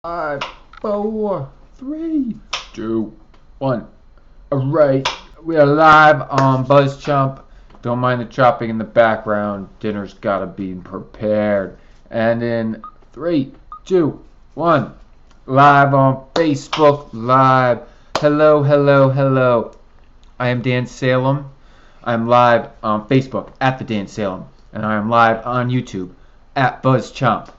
5, 4, 3, 2, 1. Alright, we are live on BuzzChomp. Don't mind the chopping in the background. Dinner's gotta be prepared. And in 3, 2, 1. Live on Facebook Live. Hello, hello, hello. I am Dan Salem. I'm live on Facebook at the Dan Salem. And I am live on YouTube at BuzzChomp.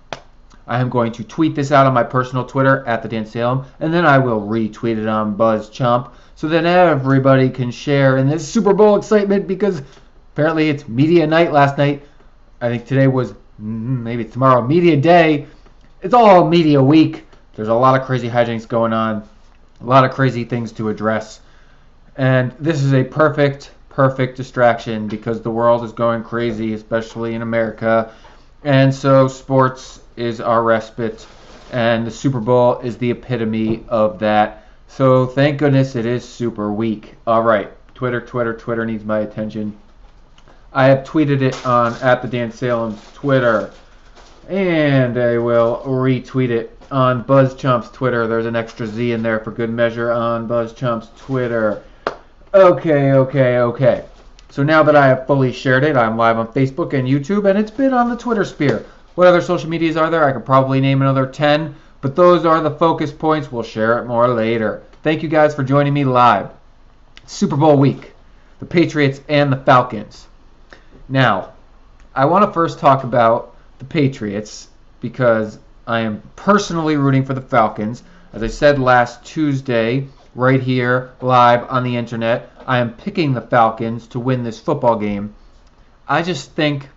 I am going to tweet this out on my personal Twitter at the Dan Salem, and then I will retweet it on BuzzChomp so that everybody can share in this Super Bowl excitement, because apparently it's media night last night. I think today was, maybe tomorrow, media day. It's all media week. There's a lot of crazy hijinks going on, a lot of crazy things to address, and this is a perfect distraction because the world is going crazy, especially in America. And so sports is our respite, and the Super Bowl is the epitome of that. So thank goodness it is Super Week. All right, Twitter needs my attention. I have tweeted it on at the Dan Salem's Twitter, and I will retweet it on BuzzChomp's Twitter. There's an extra Z in there for good measure on BuzzChomp's Twitter. Okay. So now that I have fully shared it, I'm live on Facebook and YouTube, and it's been on the Twitter sphere. What other social medias are there? I could probably name another 10, but those are the focus points. We'll share it more later. Thank you guys for joining me live. Super Bowl week, the Patriots and the Falcons. Now, I want to first talk about the Patriots because I am personally rooting for the Falcons. As I said last Tuesday, right here, live on the internet, I am picking the Falcons to win this football game. I just think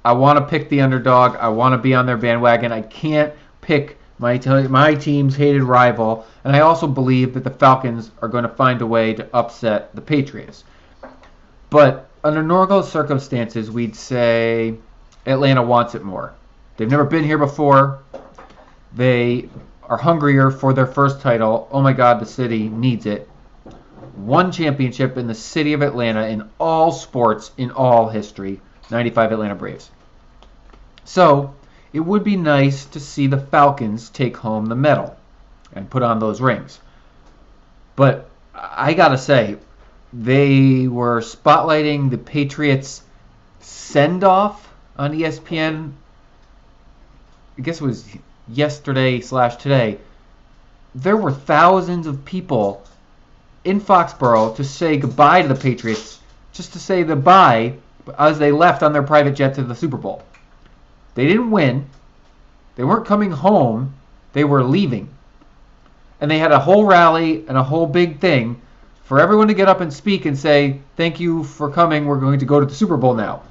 I want to pick the underdog. I want to be on their bandwagon. I can't pick my team's hated rival. And I also believe that the Falcons are going to find a way to upset the Patriots. But under normal circumstances, we'd say Atlanta wants it more. They've never been here before. They are hungrier for their first title. Oh my God, the city needs it. One championship in the city of Atlanta in all sports, in all history. 95 Atlanta Braves. So it would be nice to see the Falcons take home the medal and put on those rings. But I gotta say, they were spotlighting the Patriots send-off on ESPN. I guess it was yesterday/today. There were thousands of people in Foxborough to say goodbye to the Patriots, just to say goodbye as they left on their private jet to the Super Bowl. They didn't win. They weren't coming home. They were leaving. And they had a whole rally and a whole big thing for everyone to get up and speak and say, thank you for coming. We're going to go to the Super Bowl now.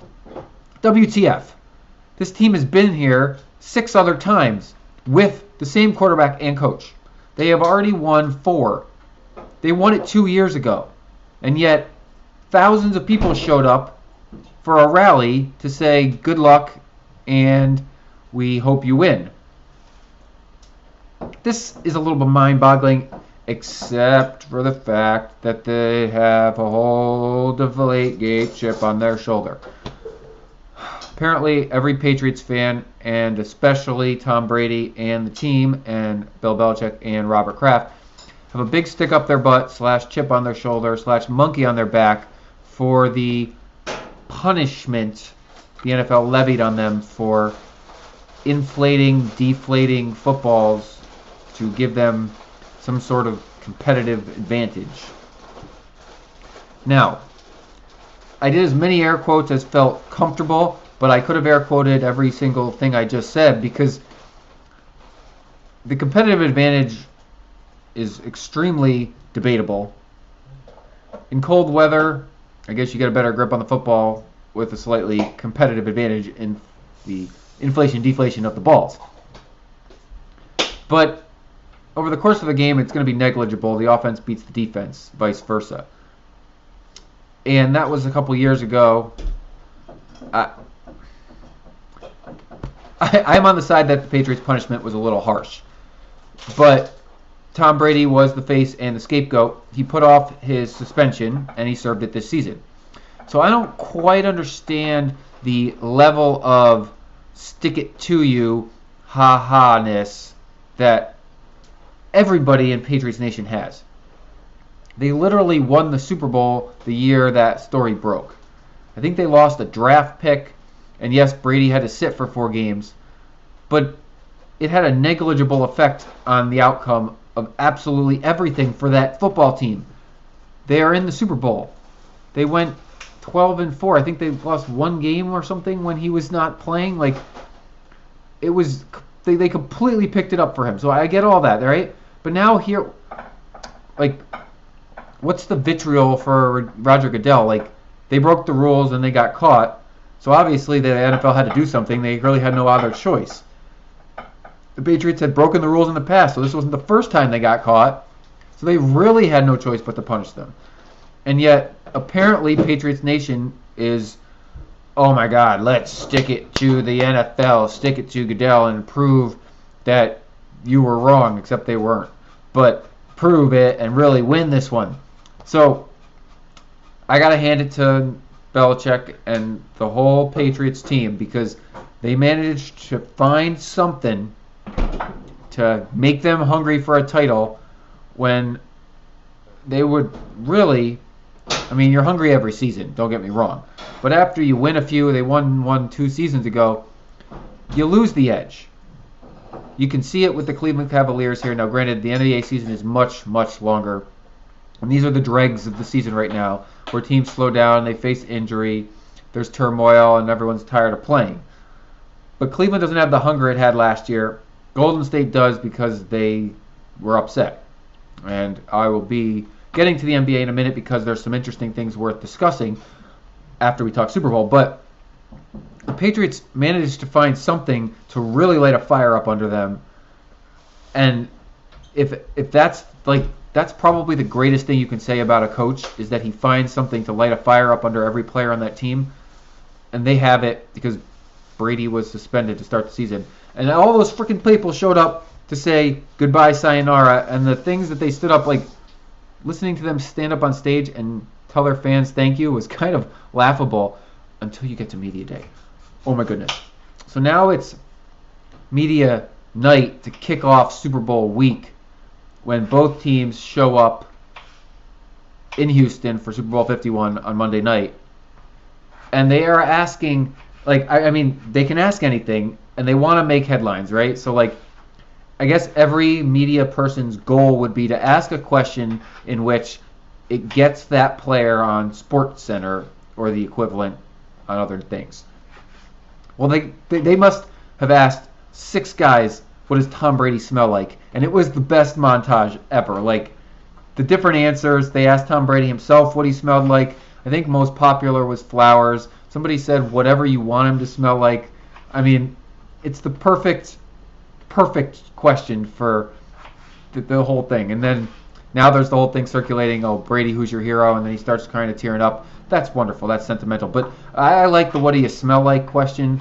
WTF. This team has been here 6 other times with the same quarterback and coach. They have already won 4. They won it 2 years ago. And yet, thousands of people showed up for a rally to say good luck and we hope you win. This is a little bit mind-boggling, except for the fact that they have a whole Deflategate chip on their shoulder. Apparently, every Patriots fan, and especially Tom Brady and the team, and Bill Belichick and Robert Kraft, have a big stick up their butt / chip on their shoulder / monkey on their back for the punishment the NFL levied on them for deflating footballs to give them some sort of competitive advantage. Now, I did as many air quotes as felt comfortable, but I could have air quoted every single thing I just said because the competitive advantage is extremely debatable. In cold weather, I guess you get a better grip on the football with a slightly competitive advantage in the inflation-deflation of the balls. But over the course of the game, it's going to be negligible. The offense beats the defense, vice versa. And that was a couple years ago. I'm on the side that the Patriots' punishment was a little harsh. But Tom Brady was the face and the scapegoat. He put off his suspension, and he served it this season. So I don't quite understand the level of stick it to you, ha-ha-ness that everybody in Patriots Nation has. They literally won the Super Bowl the year that story broke. I think they lost a draft pick, and yes, Brady had to sit for 4 games, but it had a negligible effect on the outcome of absolutely everything for that football team. They are in the Super Bowl. They went 12-4. I think they lost 1 game or something when he was not playing. Like, it was, they completely picked it up for him. So I get all that, right? But now here, like, what's the vitriol for Roger Goodell? Like, they broke the rules and they got caught. So obviously the NFL had to do something. They really had no other choice. The Patriots had broken the rules in the past, so this wasn't the first time they got caught. So they really had no choice but to punish them. And yet, apparently, Patriots Nation is, oh my God, let's stick it to the NFL, stick it to Goodell, and prove that you were wrong, except they weren't. But prove it and really win this one. So, I got to hand it to Belichick and the whole Patriots team because they managed to find something to make them hungry for a title when they would really, I mean, you're hungry every season, don't get me wrong. But after you win a few, they won one 2 seasons ago, you lose the edge. You can see it with the Cleveland Cavaliers here. Now, granted, the NBA season is much, much longer. And these are the dregs of the season right now, where teams slow down, they face injury, there's turmoil, and everyone's tired of playing. But Cleveland doesn't have the hunger it had last year. Golden State does because they were upset. And I will be getting to the NBA in a minute because there's some interesting things worth discussing after we talk Super Bowl. But the Patriots managed to find something to really light a fire up under them. And if that's like, that's probably the greatest thing you can say about a coach is that he finds something to light a fire up under every player on that team. And they have it because Brady was suspended to start the season. And all those freaking people showed up to say goodbye, sayonara. And the things that they stood up, like listening to them stand up on stage and tell their fans thank you was kind of laughable until you get to media day. Oh my goodness. So now it's media night to kick off Super Bowl week when both teams show up in Houston for Super Bowl 51 on Monday night. And they are asking, like, I mean, they can ask anything, and they want to make headlines, right? So, like, I guess every media person's goal would be to ask a question in which it gets that player on SportsCenter or the equivalent on other things. Well, they must have asked 6 guys, what does Tom Brady smell like? And it was the best montage ever. Like, the different answers, they asked Tom Brady himself what he smelled like. I think most popular was flowers. Somebody said whatever you want him to smell like. I mean, it's the perfect question for the whole thing. And then now there's the whole thing circulating, oh, Brady, who's your hero? And then he starts kind of tearing up. That's wonderful. That's sentimental. But I like the what do you smell like question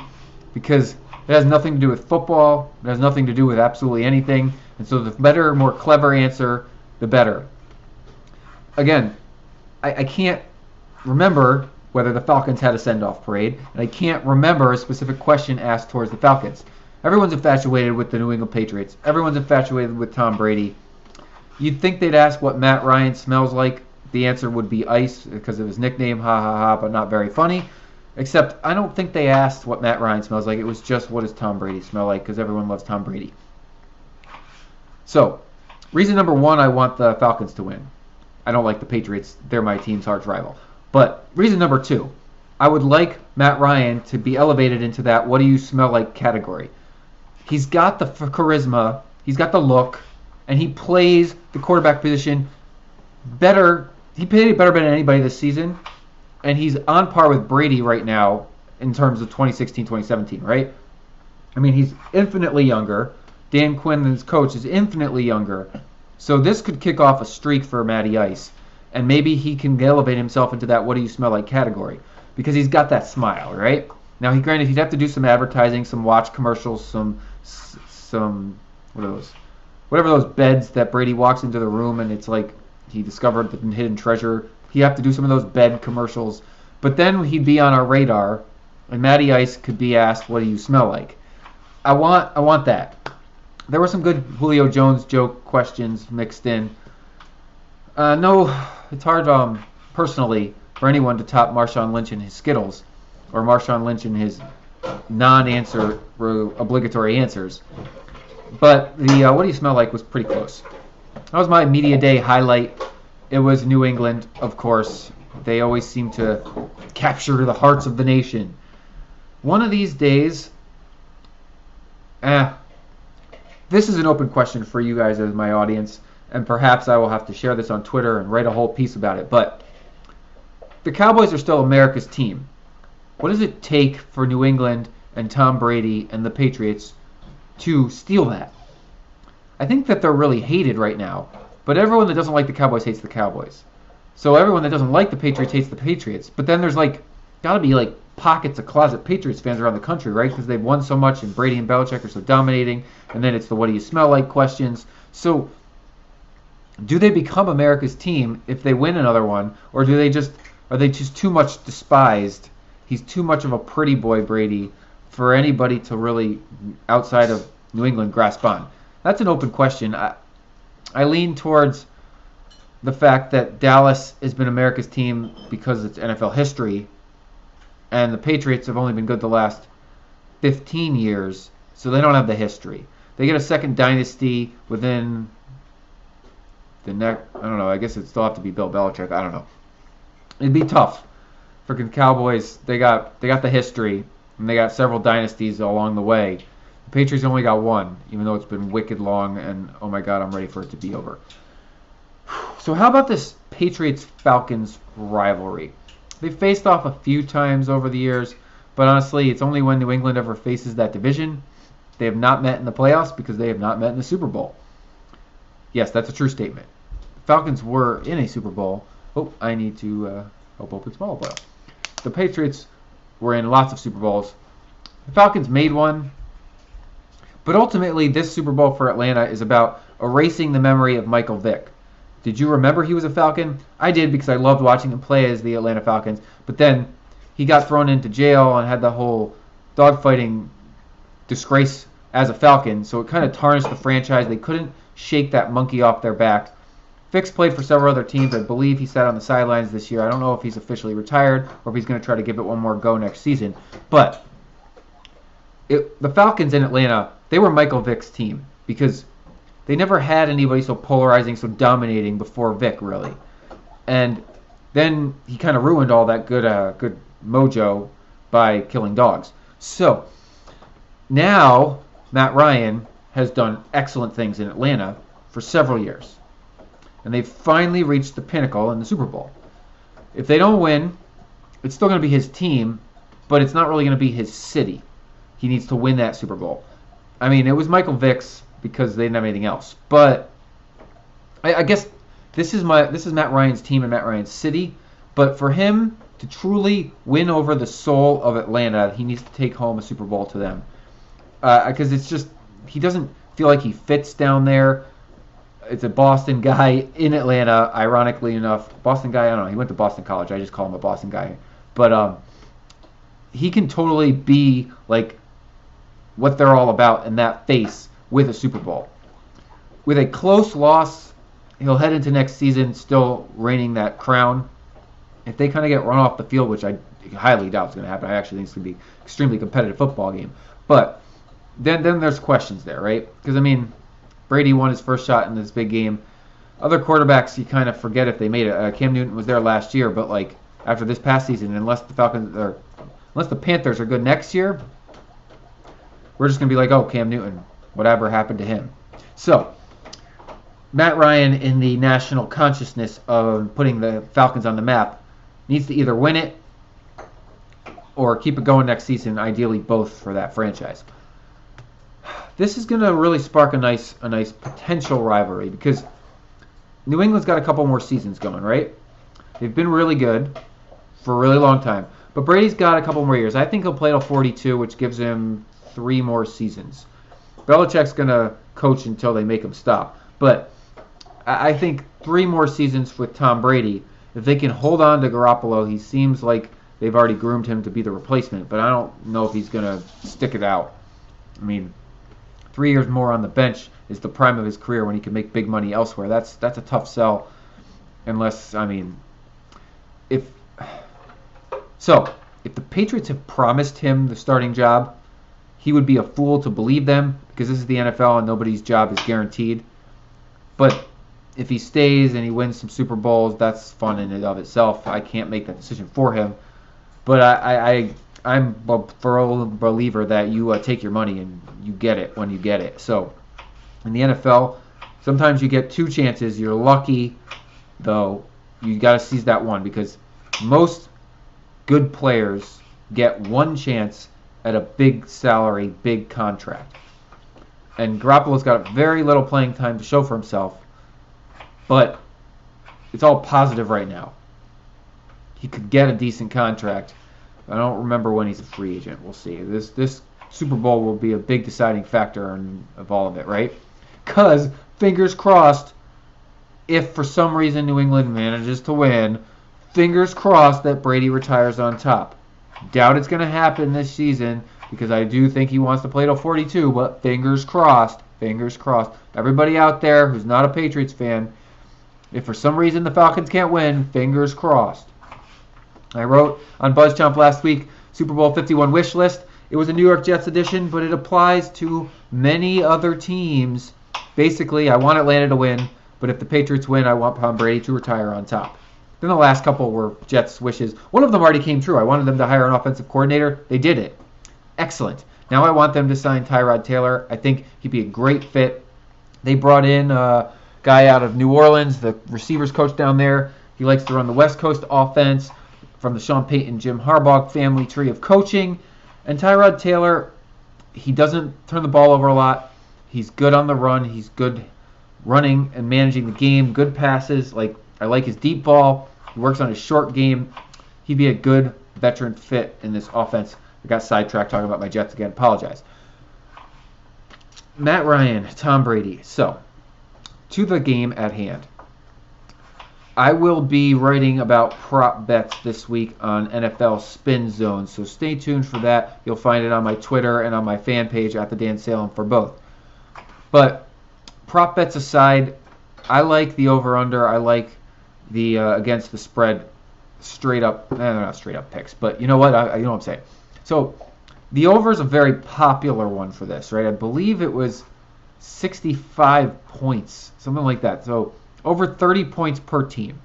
because it has nothing to do with football. It has nothing to do with absolutely anything. And so the better, more clever answer, the better. Again, I can't remember whether the Falcons had a send-off parade, and I can't remember a specific question asked towards the Falcons. Everyone's infatuated with the New England Patriots. Everyone's infatuated with Tom Brady. You'd think they'd ask what Matt Ryan smells like. The answer would be ice because of his nickname, ha ha ha, but not very funny. Except I don't think they asked what Matt Ryan smells like. It was just what does Tom Brady smell like because everyone loves Tom Brady. So, reason number 1, I want the Falcons to win. I don't like the Patriots. They're my team's arch rival. But reason number 2, I would like Matt Ryan to be elevated into that what do you smell like category. He's got the charisma, he's got the look, and he plays the quarterback position better. He played it better than anybody this season, and he's on par with Brady right now in terms of 2016, 2017, right? I mean, he's infinitely younger. Dan Quinn, his coach, is infinitely younger. So this could kick off a streak for Matty Ice. And maybe he can elevate himself into that what do you smell like category. Because he's got that smile, right? Now, granted, he'd have to do some advertising, some watch commercials, some what are those? Whatever those beds that Brady walks into the room and it's like he discovered the hidden treasure. He'd have to do some of those bed commercials. But then he'd be on our radar, and Matty Ice could be asked, what do you smell like? I want that. There were some good Julio Jones joke questions mixed in. No, it's hard personally for anyone to top Marshawn Lynch in his Skittles or Marshawn Lynch in his non-answer obligatory answers. But the What Do You Smell Like was pretty close. That was my media day highlight. It was New England, of course. They always seem to capture the hearts of the nation. One of these days, this is an open question for you guys as my audience, and perhaps I will have to share this on Twitter and write a whole piece about it. But the Cowboys are still America's team. What does it take for New England and Tom Brady and the Patriots to steal that? I think that they're really hated right now, but everyone that doesn't like the Cowboys hates the Cowboys. So everyone that doesn't like the Patriots hates the Patriots. But then there's gotta be pockets of closet Patriots fans around the country, right? Because they've won so much and Brady and Belichick are so dominating. And then it's the what do you smell like questions. So do they become America's team if they win another one? Or are they just too much despised? He's too much of a pretty boy, Brady, for anybody to really, outside of New England, grasp on. That's an open question. I lean towards the fact that Dallas has been America's team because it's NFL history, and the Patriots have only been good the last 15 years, so they don't have the history. They get a second dynasty within the next, I don't know, I guess it'd still have to be Bill Belichick, I don't know. It'd be tough for the Cowboys. They got the history, and they got several dynasties along the way. The Patriots only got one, even though it's been wicked long, and oh my God, I'm ready for it to be over. So how about this Patriots-Falcons rivalry? They've faced off a few times over the years, but honestly, it's only when New England ever faces that division. They have not met in the playoffs because they have not met in the Super Bowl. Yes, that's a true statement. The Falcons were in a Super Bowl. Oh, I need to help open small boil. The Patriots were in lots of Super Bowls. The Falcons made one. But ultimately, this Super Bowl for Atlanta is about erasing the memory of Michael Vick. Did you remember he was a Falcon? I did because I loved watching him play as the Atlanta Falcons. But then he got thrown into jail and had the whole dogfighting disgrace as a Falcon. So it kind of tarnished the franchise. They couldn't shake that monkey off their back. Vick's played for several other teams. I believe he sat on the sidelines this year. I don't know if he's officially retired or if he's going to try to give it one more go next season. But the Falcons in Atlanta, they were Michael Vick's team because they never had anybody so polarizing, so dominating before Vick, really. And then he kind of ruined all that good mojo by killing dogs. So now Matt Ryan has done excellent things in Atlanta for several years. And they've finally reached the pinnacle in the Super Bowl. If they don't win, it's still going to be his team, but it's not really going to be his city. He needs to win that Super Bowl. I mean, it was Michael Vick's because they didn't have anything else. But I guess this is Matt Ryan's team and Matt Ryan's city. But for him to truly win over the soul of Atlanta, he needs to take home a Super Bowl to them. Because it's just, he doesn't feel like he fits down there. It's a Boston guy in Atlanta, ironically enough. Boston guy, I don't know, he went to Boston College. I just call him a Boston guy. But he can totally be like what they're all about in that face with a Super Bowl. With a close loss, he'll head into next season still reigning that crown. If they kind of get run off the field, which I highly doubt is going to happen, I actually think it's going to be an extremely competitive football game. But then there's questions there, right? Because, I mean, Brady won his first shot in this big game. Other quarterbacks, you kind of forget if they made it. Cam Newton was there last year, but like after this past season, unless the Panthers are good next year, we're just going to be like, oh, Cam Newton, whatever happened to him. So, Matt Ryan, in the national consciousness of putting the Falcons on the map, needs to either win it or keep it going next season, ideally both for that franchise. This is going to really spark a nice potential rivalry because New England's got a couple more seasons going, right? They've been really good for a really long time. But Brady's got a couple more years. I think he'll play till 42, which gives him 3 more seasons. Belichick's going to coach until they make him stop. But I think 3 more seasons with Tom Brady. If they can hold on to Garoppolo, he seems like they've already groomed him to be the replacement. But I don't know if he's going to stick it out. I mean, 3 years more on the bench is the prime of his career when he can make big money elsewhere. That's a tough sell, unless if if the Patriots have promised him the starting job, he would be a fool to believe them because this is the NFL and nobody's job is guaranteed. But if he stays and he wins some Super Bowls, that's fun in and of itself. I can't make that decision for him, but I'm a firm believer that you take your money and you get it when you get it. So in the NFL, sometimes you get 2 chances. You're lucky, though. You got to seize that one because most good players get 1 chance at a big salary, big contract. And Garoppolo's got very little playing time to show for himself, but it's all positive right now. He could get a decent contract. I don't remember when he's a free agent. We'll see. This Super Bowl will be a big deciding factor of all of it, right? Because, fingers crossed, if for some reason New England manages to win, fingers crossed that Brady retires on top. Doubt it's going to happen this season because I do think he wants to play till 42, but fingers crossed, fingers crossed. Everybody out there who's not a Patriots fan, if for some reason the Falcons can't win, fingers crossed. I wrote on BuzzChomp last week, Super Bowl 51 wish list. It was a New York Jets edition, but it applies to many other teams. Basically, I want Atlanta to win, but if the Patriots win, I want Tom Brady to retire on top. Then the last couple were Jets' wishes. One of them already came true. I wanted them to hire an offensive coordinator. They did it. Excellent. Now I want them to sign Tyrod Taylor. I think he'd be a great fit. They brought in a guy out of New Orleans, the receivers coach down there. He likes to run the West Coast offense from the Sean Payton, Jim Harbaugh family tree of coaching. And Tyrod Taylor, he doesn't turn the ball over a lot. He's good on the run. He's good running and managing the game. Good passes. I like his deep ball. He works on his short game. He'd be a good veteran fit in this offense. I got sidetracked talking about my Jets again. Apologize. Matt Ryan, Tom Brady. So, to the game at hand. I will be writing about prop bets this week on NFL Spin Zone, so stay tuned for that. You'll find it on my Twitter and on my fan page at the Dan Salem for both. But prop bets aside, I like the over/under. I like the against the spread straight up. They're not straight up picks, but you know what? You know what I'm saying. So the over is a very popular one for this, right? I believe it was 65 points, something like that. So over 30 points per team.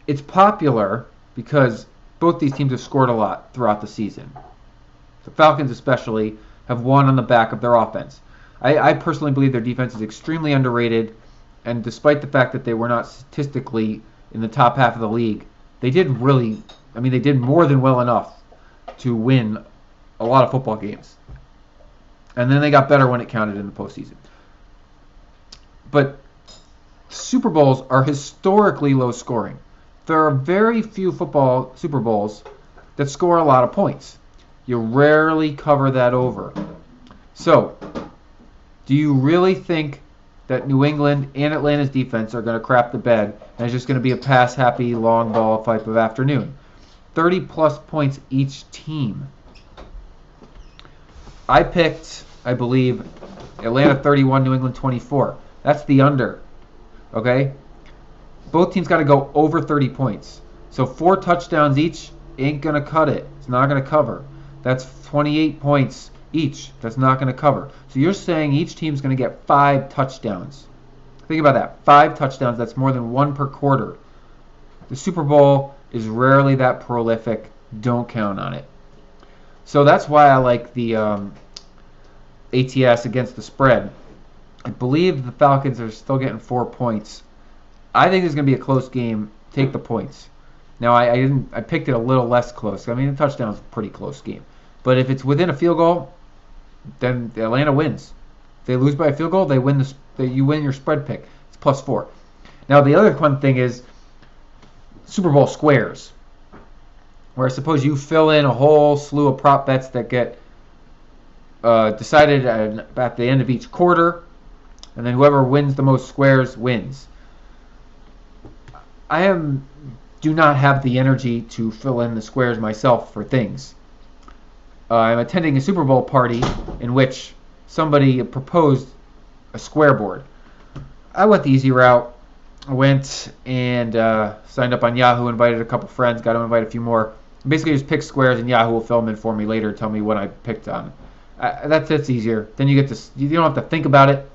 It's popular because both these teams have scored a lot throughout the season. The Falcons especially have won on the back of their offense. I personally believe their defense is extremely underrated, and despite the fact that they were not statistically in the top half of the league, they did more than well enough to win a lot of football games. And then they got better when it counted in the postseason. But Super Bowls are historically low scoring. There are very few football Super Bowls that score a lot of points. You rarely cover that over. So, do you really think that New England and Atlanta's defense are going to crap the bed and it's just going to be a pass-happy, long ball type of afternoon? 30-plus points each team. I picked, I believe, Atlanta 31, New England 24. That's the under. Okay? Both teams got to go over 30 points. So 4 touchdowns each ain't going to cut it. It's not going to cover. That's 28 points each. That's not going to cover. So you're saying each team's going to get 5 touchdowns. Think about that. 5 touchdowns. That's more than 1 per quarter. The Super Bowl is rarely that prolific. Don't count on it. So that's why I like the ATS against the spread. I believe the Falcons are still getting 4 points. I think it's going to be a close game. Take the points. Now, I picked it a little less close. I mean, the touchdown's a pretty close game. But if it's within a field goal, then Atlanta wins. If they lose by a field goal, you win your spread pick. It's +4. Now, the other fun thing is Super Bowl squares, where I suppose you fill in a whole slew of prop bets that get decided at the end of each quarter, and then whoever wins the most squares wins. Do not have the energy to fill in the squares myself for things. I'm attending a Super Bowl party in which somebody proposed a square board. I went the easy route. I went and signed up on Yahoo, invited a couple friends, got to invite a few more. Basically, just pick squares, and Yahoo will fill them in for me later, tell me what I picked on. That's easier. Then you don't have to think about it.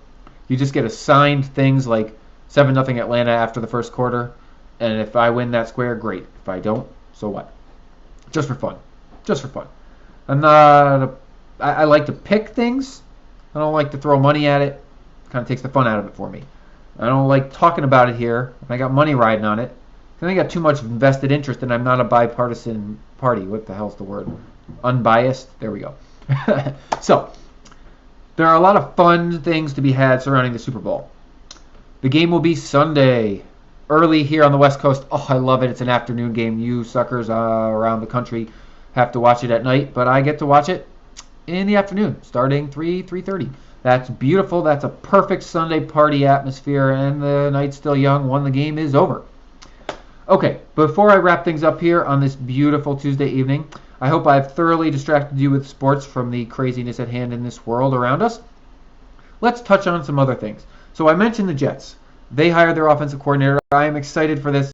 You just get assigned things like 7-0 Atlanta after the first quarter, and if I win that square, great. If I don't, so what? Just for fun. Just for fun. I like to pick things. I don't like to throw money at it. Kind of takes the fun out of it for me. I don't like talking about it here. I got money riding on it. Then I got too much vested interest, and I'm not a bipartisan party. What the hell's the word? Unbiased? There we go. So, there are a lot of fun things to be had surrounding the Super Bowl. The game will be Sunday, early here on the West Coast. Oh, I love it. It's an afternoon game. You suckers around the country have to watch it at night, but I get to watch it in the afternoon, starting 3:30. That's beautiful. That's a perfect Sunday party atmosphere, and the night's still young when the game is over. Okay, before I wrap things up here on this beautiful Tuesday evening, I hope I've thoroughly distracted you with sports from the craziness at hand in this world around us. Let's touch on some other things. So I mentioned the Jets. They hired their offensive coordinator. I am excited for this.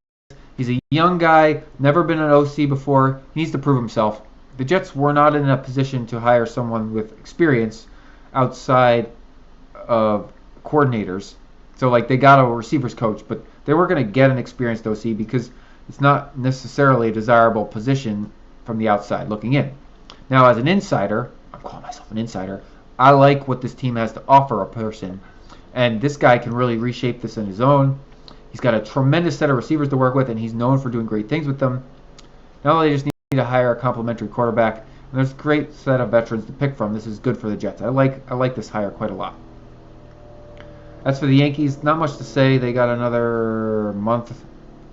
He's a young guy, never been an OC before. He needs to prove himself. The Jets were not in a position to hire someone with experience outside of coordinators. So like they got a receivers coach, but they were going to get an experienced OC because it's not necessarily a desirable position from the outside looking in. Now as an insider, I'm calling myself an insider, I like what this team has to offer a person. And this guy can really reshape this on his own. He's got a tremendous set of receivers to work with, and he's known for doing great things with them. Now they just need to hire a complimentary quarterback. And there's a great set of veterans to pick from. This is good for the Jets. I like this hire quite a lot. As for the Yankees, not much to say. They got another month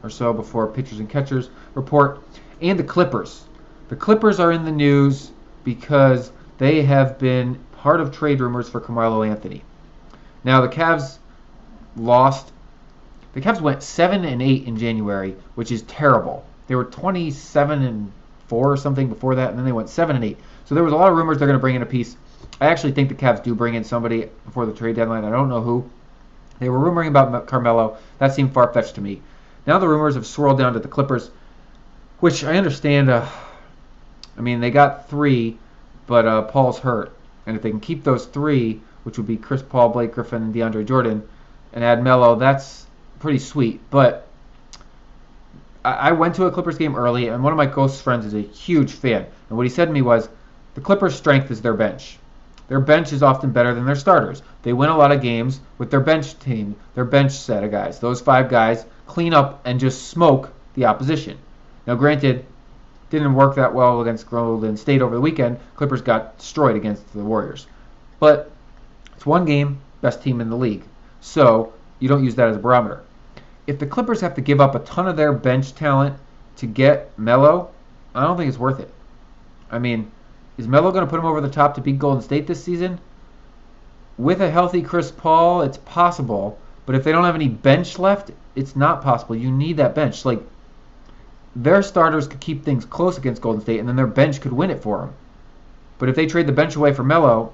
or so before pitchers and catchers report. And the Clippers. The Clippers are in the news because they have been part of trade rumors for Carmelo Anthony. Now the Cavs lost. The Cavs went 7-8 in January, which is terrible. They were 27-4 or something before that, and then they went 7-8. So there was a lot of rumors they're going to bring in a piece. I actually think the Cavs do bring in somebody before the trade deadline. I don't know who. They were rumoring about Carmelo. That seemed far-fetched to me. Now the rumors have swirled down to the Clippers, which I understand. They got 3, but Paul's hurt. And if they can keep those 3, which would be Chris Paul, Blake Griffin, and DeAndre Jordan, and add Melo, that's pretty sweet. But I went to a Clippers game early, and one of my close friends is a huge fan. And what he said to me was, the Clippers' strength is their bench. Their bench is often better than their starters. They win a lot of games with their bench team, their bench set of guys. Those 5 guys clean up and just smoke the opposition. Now, granted, didn't work that well against Golden State over the weekend. Clippers got destroyed against the Warriors. But it's one game, best team in the league. So you don't use that as a barometer. If the Clippers have to give up a ton of their bench talent to get Melo, I don't think it's worth it. Is Melo going to put him over the top to beat Golden State this season? With a healthy Chris Paul, it's possible. But if they don't have any bench left, it's not possible. You need that bench. Their starters could keep things close against Golden State, and then their bench could win it for them. But if they trade the bench away for Melo,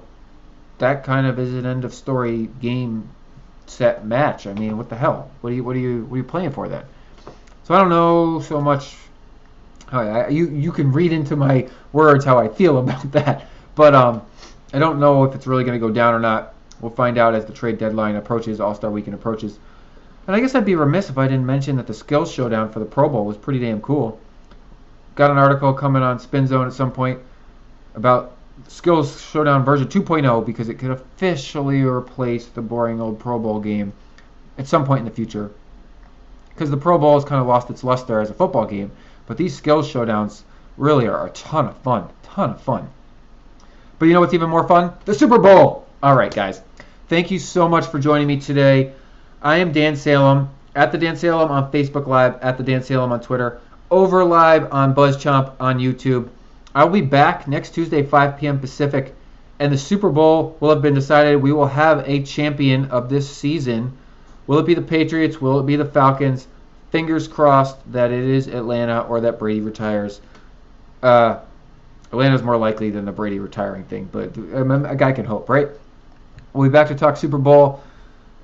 that kind of is an end of story game set match. What the hell? What are you playing for then? So I don't know so much. You can read into my words how I feel about that, but I don't know if it's really going to go down or not. We'll find out as the trade deadline approaches, All-Star Weekend approaches. And I guess I'd be remiss if I didn't mention that the skills showdown for the Pro Bowl was pretty damn cool. Got an article coming on Spin Zone at some point about Skills Showdown version 2.0 because it could officially replace the boring old Pro Bowl game at some point in the future. Because the Pro Bowl has kind of lost its luster as a football game, but these Skills Showdowns really are a ton of fun. But you know what's even more fun? The Super Bowl! Alright guys, thank you so much for joining me today. I am Dan Salem, at the Dan Salem on Facebook Live, at the Dan Salem on Twitter, over live on BuzzChomp on YouTube. I'll be back next Tuesday, 5 p.m. Pacific, and the Super Bowl will have been decided. We will have a champion of this season. Will it be the Patriots? Will it be the Falcons? Fingers crossed that it is Atlanta or that Brady retires. Atlanta's more likely than the Brady retiring thing, but a guy can hope, right? We'll be back to talk Super Bowl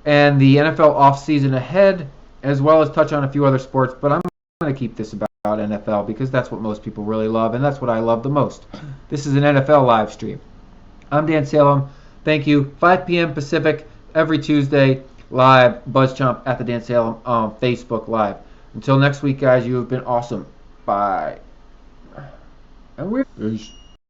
and the NFL offseason ahead, as well as touch on a few other sports, but I'm going to keep this about NFL because that's what most people really love, and that's what I love the most. This is an NFL live stream. I'm Dan Salem. Thank you. 5 p.m. Pacific every Tuesday, live, BuzzChomp at the Dan Salem on Facebook Live. Until next week, guys, you have been awesome. Bye. And we're...